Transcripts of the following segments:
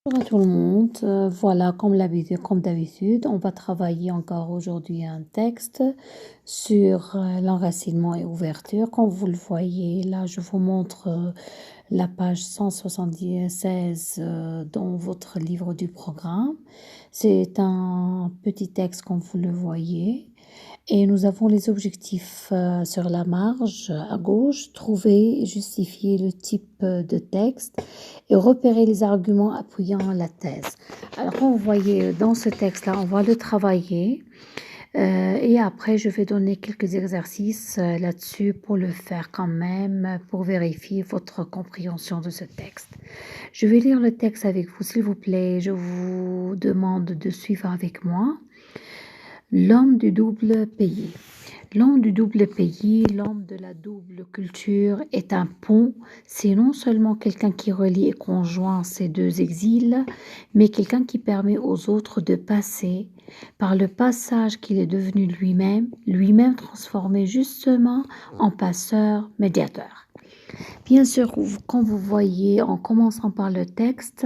Bonjour à tout le monde. Voilà, comme d'habitude, on va travailler encore aujourd'hui un texte sur l'enracinement et ouverture. Comme vous le voyez, là, je vous montre la page 176 dans votre livre du programme. C'est un petit texte comme vous le voyez. Et nous avons les objectifs sur la marge à gauche, trouver et justifier le type de texte et repérer les arguments appuyant la thèse. Alors, comme vous voyez dans ce texte-là, on va le travailler et après, je vais donner quelques exercices là-dessus pour le faire quand même, pour vérifier votre compréhension de ce texte. Je vais lire le texte avec vous, s'il vous plaît. Je vous demande de suivre avec moi. L'homme du double pays. L'homme du double pays, l'homme de la double culture est un pont. C'est non seulement quelqu'un qui relie et conjoint ces deux exils, mais quelqu'un qui permet aux autres de passer par le passage qu'il est devenu lui-même transformé justement en passeur médiateur. Bien sûr, quand vous voyez, en commençant par le texte,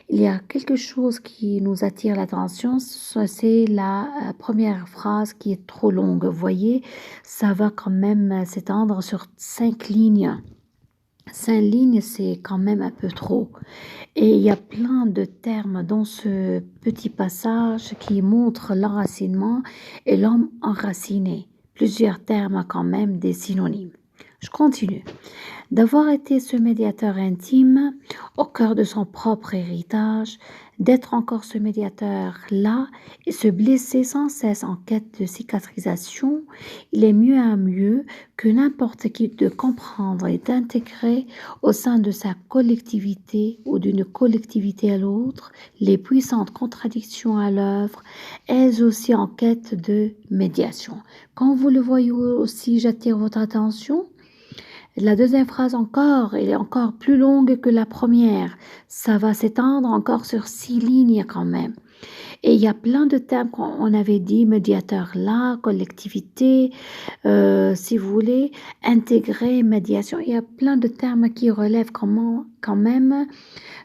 il y a quelque chose qui nous attire l'attention, c'est la première phrase qui est trop longue. Vous voyez, ça va quand même s'étendre sur 5 lignes. 5 lignes, c'est quand même un peu trop. Et il y a plein de termes dans ce petit passage qui montrent l'enracinement et l'homme enraciné. Plusieurs termes quand même, des synonymes. Je continue. D'avoir été ce médiateur intime au cœur de son propre héritage, d'être encore ce médiateur là et se blesser sans cesse en quête de cicatrisation, il est mieux à mieux que n'importe qui de comprendre et d'intégrer au sein de sa collectivité ou d'une collectivité à l'autre les puissantes contradictions à l'œuvre, elles aussi en quête de médiation. Quand vous le voyez aussi, j'attire votre attention. La deuxième phrase encore, elle est encore plus longue que la première. Ça va s'étendre encore sur 6 lignes quand même. Et il y a plein de termes qu'on avait dit, médiateur là, collectivité, si vous voulez, intégrer, médiation. Il y a plein de termes qui relèvent quand même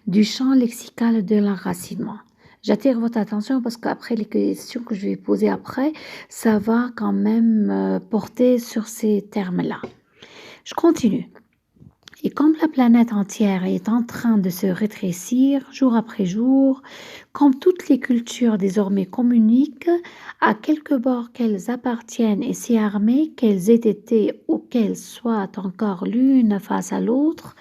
du champ lexical de l'enracinement. J'attire votre attention parce qu'après les questions que je vais poser après, ça va quand même porter sur ces termes-là. Je continue. Et comme la planète entière est en train de se rétrécir jour après jour, comme toutes les cultures désormais communiquent, à quelque bord qu'elles appartiennent et si armées qu'elles aient été ou qu'elles soient encore l'une face à l'autre,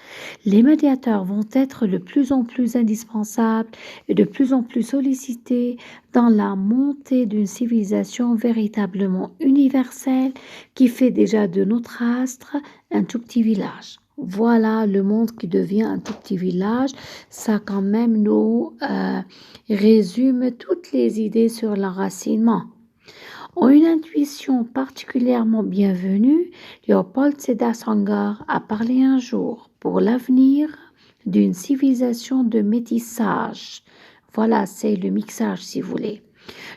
les médiateurs vont être de plus en plus indispensables et de plus en plus sollicités dans la montée d'une civilisation véritablement universelle qui fait déjà de notre astre un tout petit village. Voilà le monde qui devient un tout petit village. Ça quand même nous résume toutes les idées sur l'enracinement. En une intuition particulièrement bienvenue, Léopold Sédar Senghor a parlé un jour pour l'avenir d'une civilisation de métissage. Voilà, c'est le mixage si vous voulez.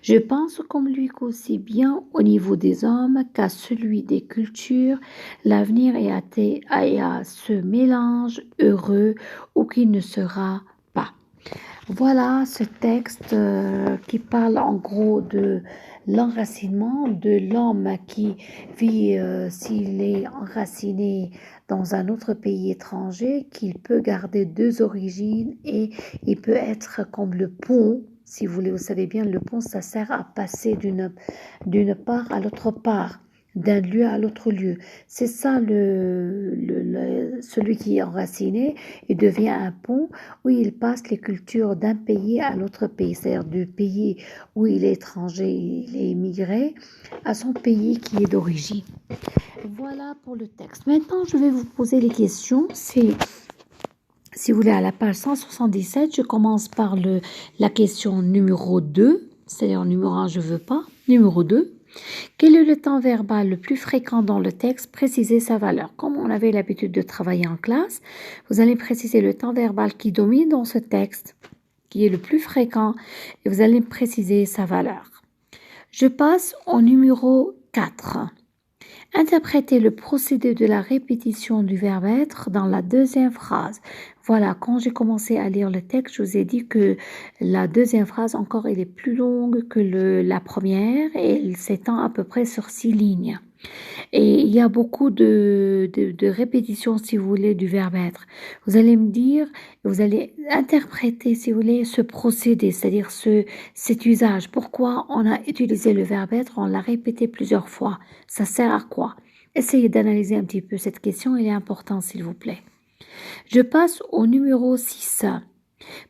Je pense comme lui qu'aussi bien au niveau des hommes qu'à celui des cultures, l'avenir est à ce mélange heureux ou qui ne sera pas. Voilà ce texte qui parle en gros de l'enracinement de l'homme qui vit, s'il est enraciné dans un autre pays étranger, qu'il peut garder deux origines et il peut être comme le pont. Si vous voulez, vous savez bien, le pont, ça sert à passer d'une part à l'autre part, d'un lieu à l'autre lieu. C'est ça, celui qui est enraciné, il devient un pont où il passe les cultures d'un pays à l'autre pays, c'est-à-dire du pays où il est étranger, il est immigré, à son pays qui est d'origine. Voilà pour le texte. Maintenant, je vais vous poser les questions. Si vous voulez, à la page 177, je commence par la question numéro 2, c'est-à-dire numéro 1, je ne veux pas. Numéro 2, quel est le temps verbal le plus fréquent dans le texte? Précisez sa valeur. Comme on avait l'habitude de travailler en classe, vous allez préciser le temps verbal qui domine dans ce texte, qui est le plus fréquent, et vous allez préciser sa valeur. Je passe au numéro 4. Interprétez le procédé de la répétition du verbe être dans la deuxième phrase. Voilà, quand j'ai commencé à lire le texte, je vous ai dit que la deuxième phrase encore, elle est plus longue que la première et elle s'étend à peu près sur 6 lignes. Et il y a beaucoup de répétitions, si vous voulez, du verbe être. Vous allez me dire, vous allez interpréter, si vous voulez, ce procédé, c'est-à-dire cet usage. Pourquoi on a utilisé le verbe être, on l'a répété plusieurs fois. Ça sert à quoi? Essayez d'analyser un petit peu cette question, elle est importante, s'il vous plaît. Je passe au numéro 6.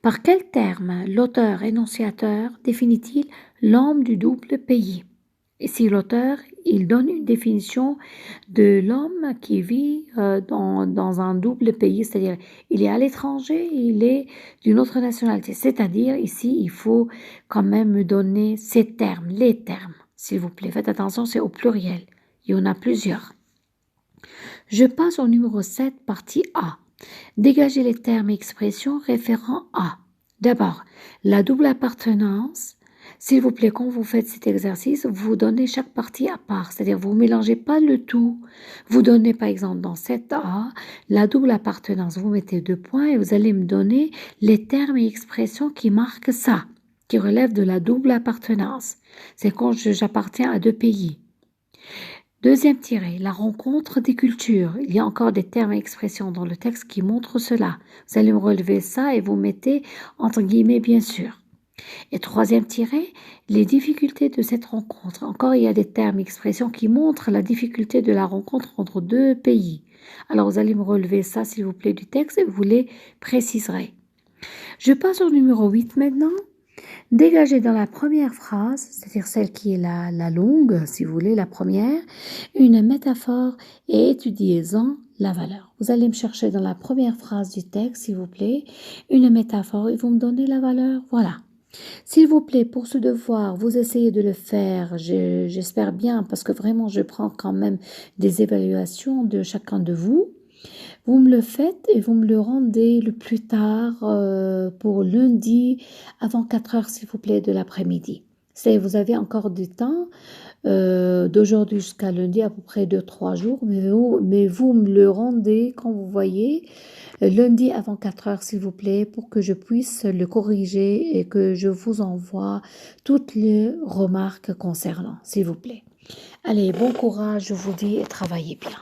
Par quel terme l'auteur énonciateur définit-il l'homme du double pays? Ici, l'auteur, il donne une définition de l'homme qui vit dans un double pays, c'est-à-dire il est à l'étranger et il est d'une autre nationalité. C'est-à-dire, ici, il faut quand même me donner ces termes, les termes, s'il vous plaît. Faites attention, c'est au pluriel. Il y en a plusieurs. Je passe au numéro 7, partie A. Dégagez les termes et expressions référents à. D'abord, la double appartenance. S'il vous plaît, quand vous faites cet exercice, vous donnez chaque partie à part, c'est-à-dire vous ne mélangez pas le tout. Vous donnez par exemple dans cette A, la double appartenance, vous mettez 2 points et vous allez me donner les termes et expressions qui marquent ça, qui relèvent de la double appartenance. C'est quand j'appartiens à 2 pays. Deuxième tiré, la rencontre des cultures. Il y a encore des termes et expressions dans le texte qui montrent cela. Vous allez me relever ça et vous mettez entre guillemets bien sûr. Et troisième tiré, les difficultés de cette rencontre. Encore, il y a des termes et expressions qui montrent la difficulté de la rencontre entre 2 pays. Alors, vous allez me relever ça, s'il vous plaît, du texte et vous les préciserez. Je passe au numéro 8 maintenant. Dégagez dans la première phrase, c'est-à-dire celle qui est la longue, si vous voulez, la première, une métaphore et étudiez-en la valeur. Vous allez me chercher dans la première phrase du texte, s'il vous plaît, une métaphore et vous me donnez la valeur. Voilà. S'il vous plaît, pour ce devoir, vous essayez de le faire, j'espère bien, parce que vraiment, je prends quand même des évaluations de chacun de vous. Vous me le faites et vous me le rendez le plus tard pour lundi avant 4 heures, s'il vous plaît, de l'après-midi. Vous avez encore du temps d'aujourd'hui jusqu'à lundi, à peu près 2-3 jours, mais vous me le rendez quand vous voyez lundi avant 4 heures, s'il vous plaît, pour que je puisse le corriger et que je vous envoie toutes les remarques concernant, s'il vous plaît. Allez, bon courage, je vous dis, et travaillez bien.